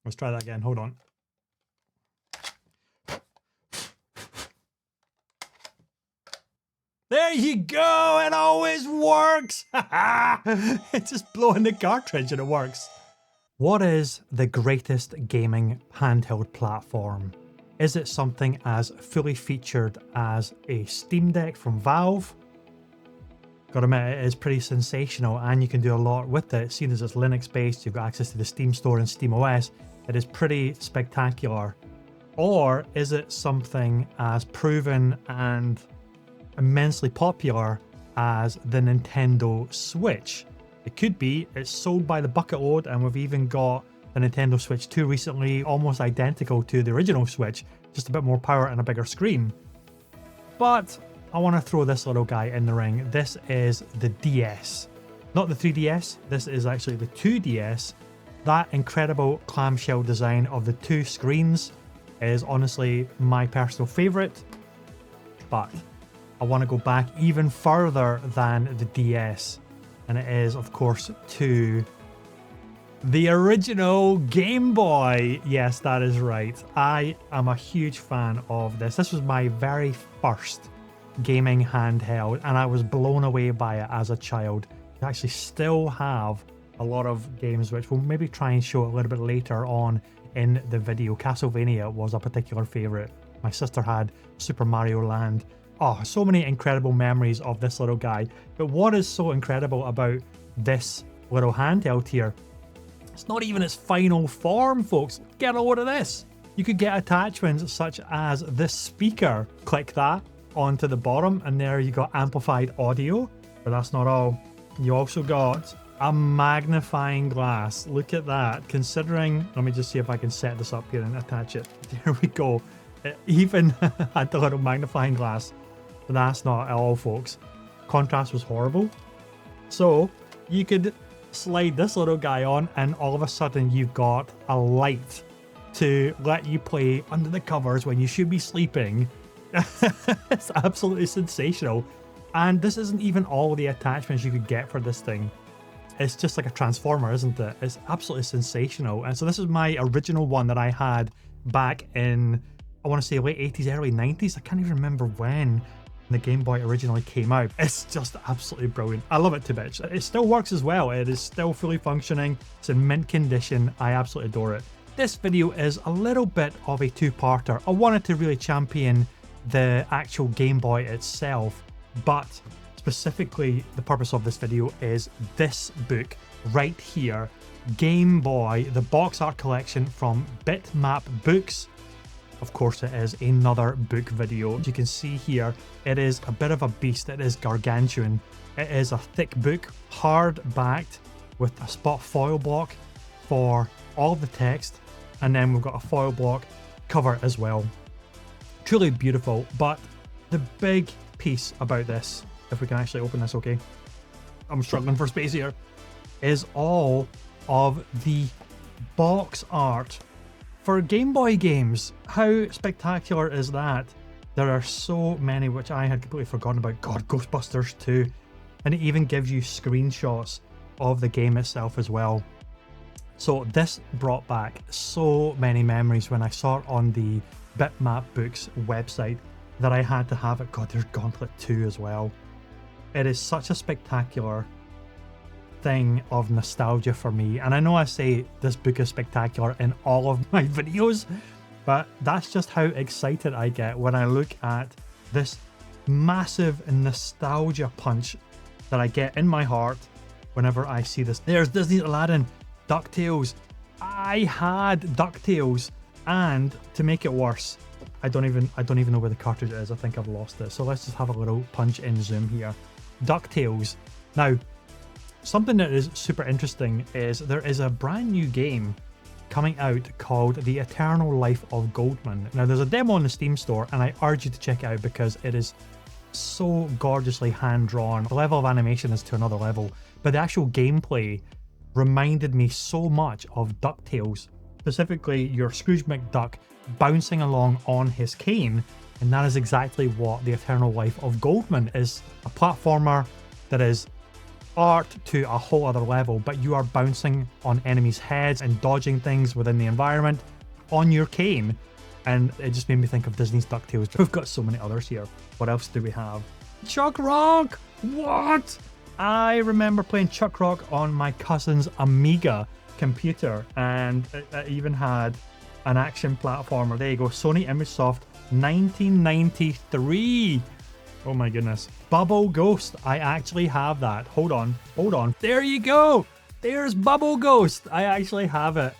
Let's try that again. Hold on. There you go. It always works. It's just blowing the cartridge and it works. What is the greatest gaming handheld platform? Is it something as fully featured as a Steam Deck from Valve? Gotta admit, it is pretty sensational and you can do a lot with it. Seeing as it's Linux based, you've got access to the Steam store and SteamOS. It is pretty spectacular. Or is it something as proven and immensely popular as the Nintendo Switch? It could be. It's sold by the bucket load, and we've even got the Nintendo Switch 2 recently, almost identical to the original Switch, just a bit more power and a bigger screen. But I want to throw this little guy in the ring. This is the DS. Not the 3DS, this is actually the 2DS. That incredible clamshell design of the two screens is honestly my personal favourite. But I want to go back even further than the DS. And it is, of course, to the original Game Boy. Yes, that is right. I am a huge fan of this. This was my very first gaming handheld, and I was blown away by it as a child. I actually still have a lot of games, which we'll maybe try and show a little bit later on in the video. Castlevania was a particular favourite. My sister had Super Mario Land. Oh, so many incredible memories of this little guy. But what is so incredible about this little handheld here? It's not even its final form, folks. Get a load of this. You could get attachments such as this speaker. Click that onto the bottom, and there you got amplified audio. But that's not all. You also got a magnifying glass. Look at that. Considering, let me just see if I can set this up here and attach it. There we go. It even had the little magnifying glass. But that's not all, folks. Contrast was horrible. So you could slide this little guy on, and all of a sudden you've got a light to let you play under the covers when you should be sleeping. It's absolutely sensational. And this isn't even all the attachments you could get for this thing. It's just like a transformer, isn't it? It's absolutely sensational. And so this is my original one that I had back in, I want to say, late 80s, early 90s. I can't even remember when the Game Boy originally came out. It's just absolutely brilliant. I love it to bits. It still works as well. It is still fully functioning. It's in mint condition. I absolutely adore it. This video is a little bit of a two-parter. I wanted to really champion the actual Game Boy itself, but specifically the purpose of this video is this book right here, Game Boy, the box art collection from Bitmap Books. Of course, it is another book video. As you can see here, it is a bit of a beast. It is gargantuan. It is a thick book, hard backed, with a spot foil block for all of the text, and then we've got a foil block cover as well. Truly beautiful. But the big piece about this, if we can actually open this, okay, I'm struggling for space here, is all of the box art for Game Boy games. How spectacular is that? There are so many which I had completely forgotten about. God, Ghostbusters 2. And it even gives you screenshots of the game itself as well. So this brought back so many memories when I saw it on the Bitmap Books website that I had to have it. God, there's Gauntlet 2 as well. It is such a spectacular thing of nostalgia for me, and I know I say this book is spectacular in all of my videos, but that's just how excited I get when I look at this massive nostalgia punch that I get in my heart whenever I see this. There's Disney's Aladdin, DuckTales. I had DuckTales, and to make it worse, I don't even know where the cartridge is. I think I've lost it. So let's just have a little punch in zoom here. DuckTales. Now, something that is super interesting is there is a brand new game coming out called The Eternal Life of Goldman. Now, there's a demo in the Steam store, and I urge you to check it out because it is so gorgeously hand-drawn. The level of animation is to another level, but the actual gameplay reminded me so much of DuckTales, specifically your Scrooge McDuck bouncing along on his cane, and that is exactly what The Eternal Life of Goldman is. A platformer that is art to a whole other level, but you are bouncing on enemies' heads and dodging things within the environment on your cane. And it just made me think of Disney's DuckTales. We've got so many others here. What else do we have? Chuck Rock! What? I remember playing Chuck Rock on my cousin's Amiga computer, and it even had an action platformer. There you go, Sony ImageSoft 1993. Oh my goodness. Bubble Ghost. I actually have that. Hold on. There you go. There's Bubble Ghost. I actually have it.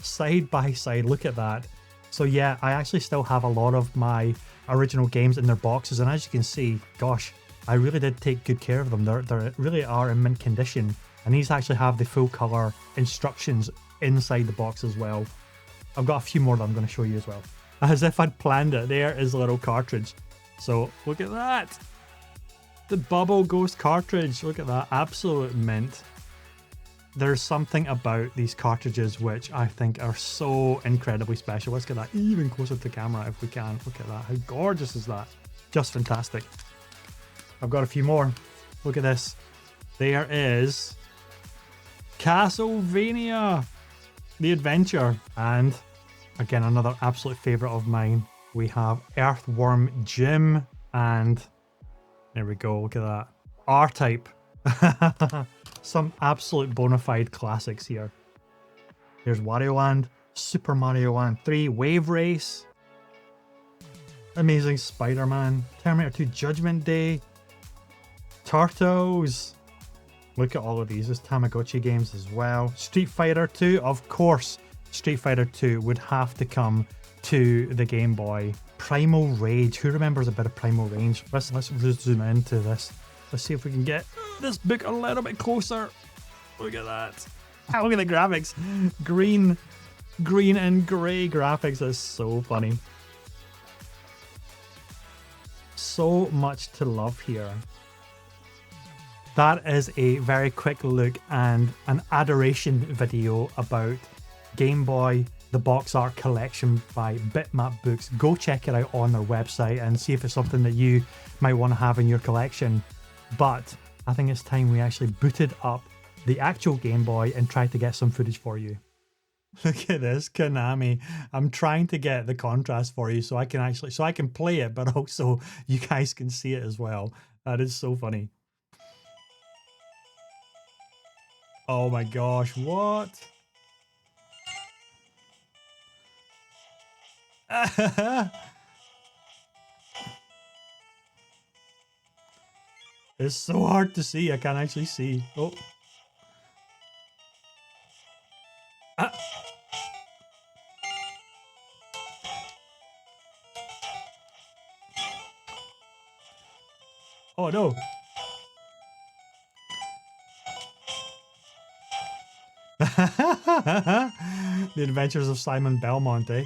Side by side. Look at that. So yeah, I actually still have a lot of my original games in their boxes, and as you can see, gosh, I really did take good care of them. They really are in mint condition, and these actually have the full color instructions inside the box as well. I've got a few more that I'm going to show you as well. As if I'd planned it. There is a little cartridge. So look at that. The Bubble Ghost cartridge. Look at that. Absolute mint. There's something about these cartridges which I think are so incredibly special. Let's get that even closer to the camera if we can. Look at that. How gorgeous is that? Just fantastic. I've got a few more. Look at this. There is Castlevania, the adventure. And again, another absolute favorite of mine. We have Earthworm Jim, and there we go. Look at that. R-Type. Some absolute bona fide classics here. There's Wario Land, Super Mario Land 3, Wave Race, Amazing Spider-Man, Terminator 2 Judgment Day, Turtles. Look at all of these. There's Tamagotchi games as well. Street Fighter 2, of course. Street Fighter 2 would have to come to the Game Boy. Primal Rage. Who remembers a bit of Primal Rage? Let's zoom into this. Let's see if we can get this book a little bit closer. Look at that. Look at the graphics. Green and grey graphics is so funny. So much to love here. That is a very quick look and an adoration video about Game Boy, the box art collection by Bitmap Books. Go check it out on their website and see if it's something that you might want to have in your collection. But I think it's time we actually booted up the actual Game Boy and tried to get some footage for you. Look at this, Konami. I'm trying to get the contrast for you so I can play it, but also you guys can see it as well. That is so funny. Oh my gosh, what? It's so hard to see. I can't actually see. Oh. Ah. Oh no. The Adventures of Simon Belmont, eh?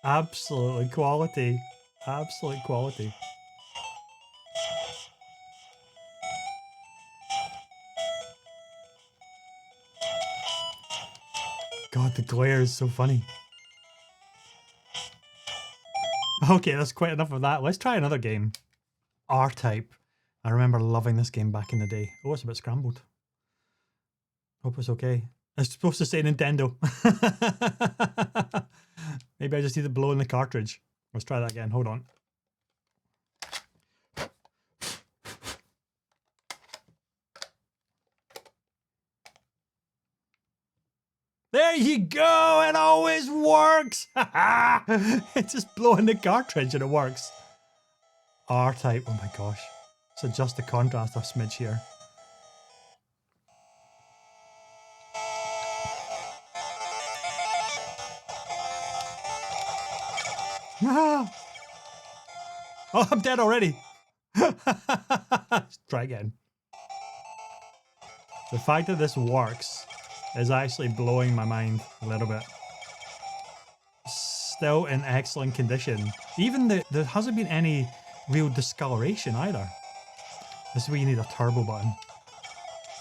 Absolutely quality. Absolute quality. God, the glare is so funny. Okay, that's quite enough of that. Let's try another game. R-Type. I remember loving this game back in the day. Oh, it's a bit scrambled. Hope it's okay. It's supposed to say Nintendo. Maybe I just need to blow in the cartridge. Let's try that again. Hold on. There you go! It always works! It's just blowing the cartridge and it works. R-Type. Oh my gosh. So adjust the contrast a smidge here. Ah. Oh, I'm dead already. Let's try again. The fact that this works is actually blowing my mind a little bit. Still in excellent condition. Even there hasn't been any real discoloration either. This is where you need a turbo button.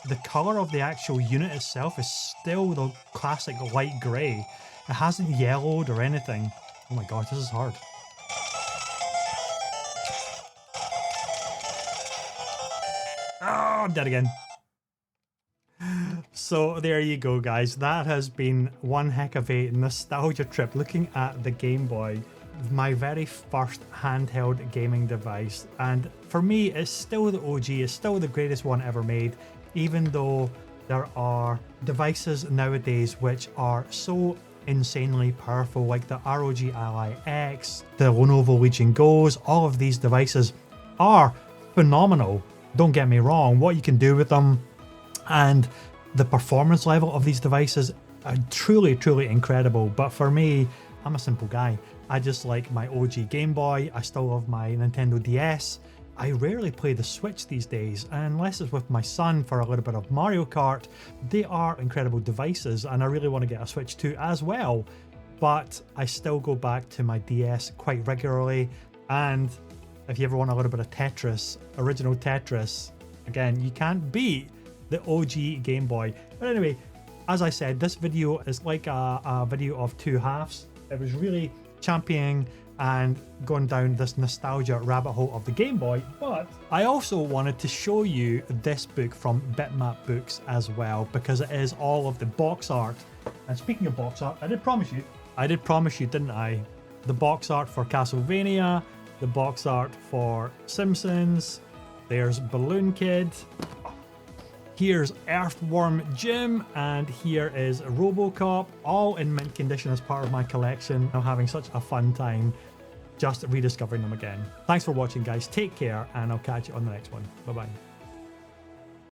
The colour of the actual unit itself is still the classic light grey. It hasn't yellowed or anything. Oh my god, this is hard. I'm dead again. So there you go, guys. That has been one heck of a nostalgia trip looking at the Game Boy, my very first handheld gaming device. And for me, it's still the OG, it's still the greatest one ever made, even though there are devices nowadays which are so insanely powerful, like the ROG Ally X, the Lenovo Legion Go's. All of these devices are phenomenal. Don't get me wrong, what you can do with them and the performance level of these devices are truly, truly incredible. But for me, I'm a simple guy. I just like my OG Game Boy. I still love my Nintendo DS. I rarely play the Switch these days, unless it's with my son for a little bit of Mario Kart. They are incredible devices, and I really want to get a Switch 2 as well. But I still go back to my DS quite regularly. And if you ever want a little bit of Tetris, original Tetris, again, you can't beat the OG Game Boy. But anyway, as I said, this video is like a video of two halves. It was really championing and going down this nostalgia rabbit hole of the Game Boy, but I also wanted to show you this book from Bitmap Books as well, because it is all of the box art. And speaking of box art, I did promise you, didn't I? The box art for Castlevania, the box art for Simpsons, there's Balloon Kid, here's Earthworm Jim, and here is RoboCop, all in mint condition as part of my collection. I'm having such a fun time just rediscovering them again. Thanks for watching, guys. Take care, and I'll catch you on the next one. Bye-bye.